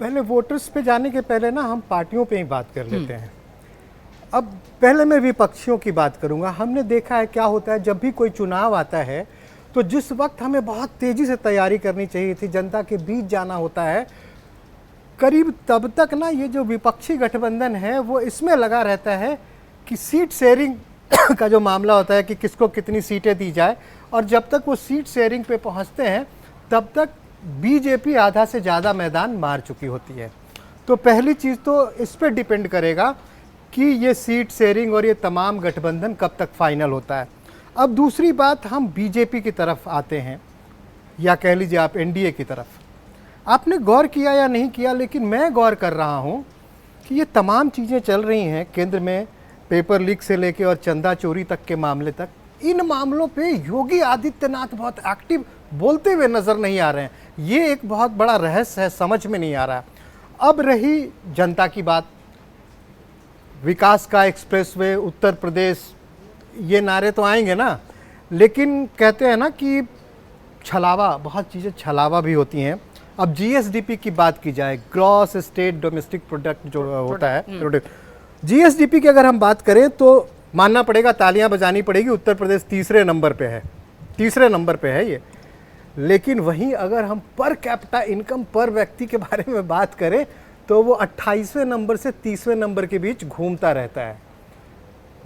पहले वोटर्स पे जाने के पहले ना हम पार्टियों पे ही बात कर लेते हैं। अब पहले मैं विपक्षियों की बात करूंगा। हमने देखा है क्या होता है जब भी कोई चुनाव आता है तो जिस वक्त हमें बहुत तेजी से तैयारी करनी चाहिए थी, जनता के बीच जाना होता है, करीब तब तक ना ये जो विपक्षी गठबंधन है वो इसमें लगा रहता है कि सीट शेयरिंग का जो मामला होता है कि किसको कितनी सीटें दी जाए, और जब तक वो सीट शेयरिंग पे पहुंचते हैं तब तक बीजेपी आधा से ज़्यादा मैदान मार चुकी होती है। तो पहली चीज़ तो इस पर डिपेंड करेगा कि ये सीट शेयरिंग और ये तमाम गठबंधन कब तक फाइनल होता है। अब दूसरी बात, हम बीजेपी की तरफ आते हैं, या कह लीजिए आप एनडीए की तरफ। आपने गौर किया या नहीं किया, लेकिन मैं गौर कर रहा हूँ कि ये तमाम चीज़ें चल रही हैं केंद्र में, पेपर लीक से लेके और चंदा चोरी तक के मामले तक। इन मामलों पे योगी आदित्यनाथ बहुत एक्टिव बोलते हुए नज़र नहीं आ रहे हैं। ये एक बहुत बड़ा रहस्य है, समझ में नहीं आ रहा। अब रही जनता की बात, विकास का एक्सप्रेसवे, उत्तर प्रदेश, ये नारे तो आएंगे ना, लेकिन कहते हैं ना कि छलावा, बहुत चीज़ें छलावा भी होती हैं। अब जीएसडीपी की बात की जाए, ग्रॉस स्टेट डोमेस्टिक प्रोडक्ट जो होता है, जीएसडीपी की अगर हम बात करें तो मानना पड़ेगा, तालियां बजानी पड़ेगी, उत्तर प्रदेश तीसरे नंबर पे है ये। लेकिन वहीं अगर हम पर कैपिटा इनकम पर व्यक्ति के बारे में बात करें तो वो 28वें नंबर से 30वें नंबर के बीच घूमता रहता है।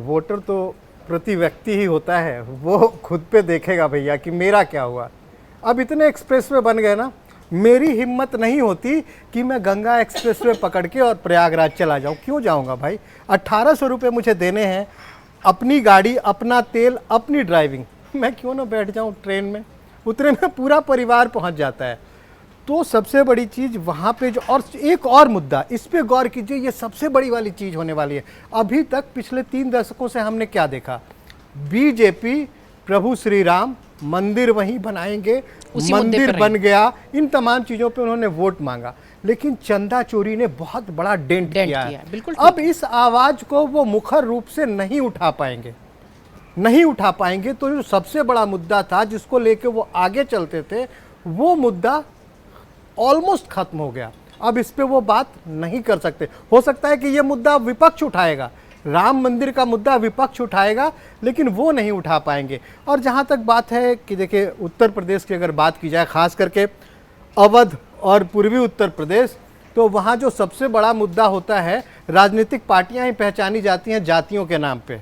वोटर तो प्रति व्यक्ति ही होता है, वो खुद पे देखेगा भैया कि मेरा क्या हुआ। अब इतने एक्सप्रेसवे बन गए ना, मेरी हिम्मत नहीं होती कि मैं गंगा एक्सप्रेसवे पकड़ के और प्रयागराज चला जाऊं। क्यों जाऊंगा भाई? 1800 रुपये मुझे देने हैं, अपनी गाड़ी, अपना तेल, अपनी ड्राइविंग, मैं क्यों ना बैठ जाऊं ट्रेन में? उतने में पूरा परिवार पहुंच जाता है। तो सबसे बड़ी चीज़ वहाँ पे जो, और एक और मुद्दा, इस पे गौर कीजिए, ये सबसे बड़ी वाली चीज़ होने वाली है। अभी तक पिछले 3 दशकों से हमने क्या देखा? बीजेपी प्रभु श्री राम मंदिर वहीं बनाएंगे, मंदिर बन गया, इन तमाम चीज़ों पे उन्होंने वोट मांगा, लेकिन चंदा चोरी ने बहुत बड़ा डेंट किया है। बिल्कुल। अब इस आवाज़ को वो मुखर रूप से नहीं उठा पाएंगे। तो जो सबसे बड़ा मुद्दा था जिसको लेके वो आगे चलते थे, वो मुद्दा ऑलमोस्ट खत्म हो गया। अब इस पे वो बात नहीं कर सकते। हो सकता है कि ये मुद्दा विपक्ष उठाएगा, राम मंदिर का मुद्दा विपक्ष उठाएगा, लेकिन वो नहीं उठा पाएंगे। और जहाँ तक बात है कि देखिए, उत्तर प्रदेश की अगर बात की जाए, खास करके अवध और पूर्वी उत्तर प्रदेश, तो वहाँ जो सबसे बड़ा मुद्दा होता है, राजनीतिक पार्टियाँ ही पहचानी जाती हैं जातियों के नाम पे।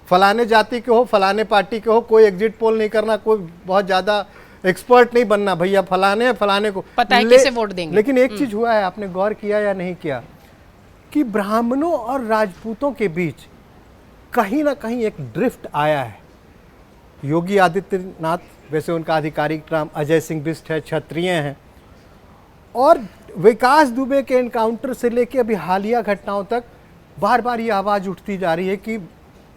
फलाने जाति के हो, फलाने पार्टी के हो, कोई एग्जिट पोल नहीं करना, कोई बहुत ज़्यादा एक्सपर्ट नहीं बनना भैया, फलाने को पता है किसे वोट देंगे। लेकिन एक चीज हुआ है, आपने गौर किया या नहीं किया, कि ब्राह्मणों और राजपूतों के बीच कहीं ना कहीं एक ड्रिफ्ट आया है। योगी आदित्यनाथ, वैसे उनका आधिकारिक नाम अजय सिंह बिष्ट है, क्षत्रिय हैं, और विकास दुबे के एनकाउंटर से लेके अभी हालिया घटनाओं तक बार बार ये आवाज़ उठती जा रही है कि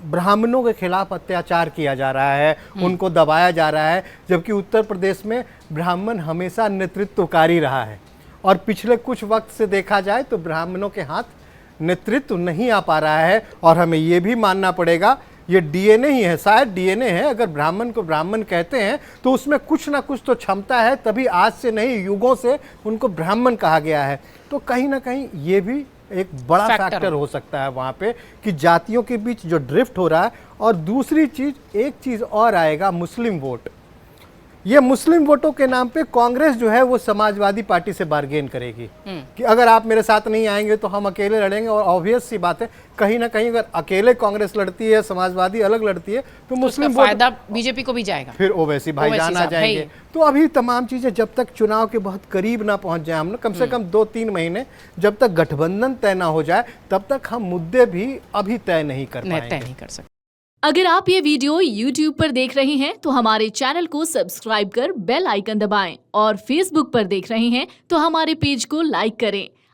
ब्राह्मणों के खिलाफ अत्याचार किया जा रहा है, उनको दबाया जा रहा है, जबकि उत्तर प्रदेश में ब्राह्मण हमेशा नेतृत्वकारी रहा है। और पिछले कुछ वक्त से देखा जाए तो ब्राह्मणों के हाथ नेतृत्व नहीं आ पा रहा है। और हमें ये भी मानना पड़ेगा, ये डीएनए ही है, शायद डीएनए है। अगर ब्राह्मण को ब्राह्मण कहते हैं तो उसमें कुछ ना कुछ तो क्षमता है, तभी आज से नहीं, युगों से उनको ब्राह्मण कहा गया है। तो कहीं ना कहीं ये भी एक बड़ा फैक्टर हो सकता है वहाँ पे, कि जातियों के बीच जो ड्रिफ्ट हो रहा है। और दूसरी चीज़, एक चीज़ और आएगा, मुस्लिम वोट। ये मुस्लिम वोटों के नाम पे कांग्रेस जो है वो समाजवादी पार्टी से बार्गेन करेगी कि अगर आप मेरे साथ नहीं आएंगे तो हम अकेले लड़ेंगे। और ऑब्वियस सी बात है, कहीं ना कहीं अगर अकेले कांग्रेस लड़ती है, समाजवादी अलग लड़ती है, तो मुस्लिम फायदा बीजेपी को भी जाएगा, फिर ओवैसी भाईजान आ जाएंगे। तो अभी तमाम चीजें जब तक चुनाव के बहुत करीब ना पहुंच जाए, हम कम से कम 2-3 महीने, जब तक गठबंधन तय ना हो जाए, तब तक हम मुद्दे भी अभी तय नहीं कर सकते। अगर आप ये वीडियो YouTube पर देख रहे हैं तो हमारे चैनल को सब्सक्राइब कर बेल आइकन दबाएं, और Facebook पर देख रहे हैं तो हमारे पेज को लाइक करें।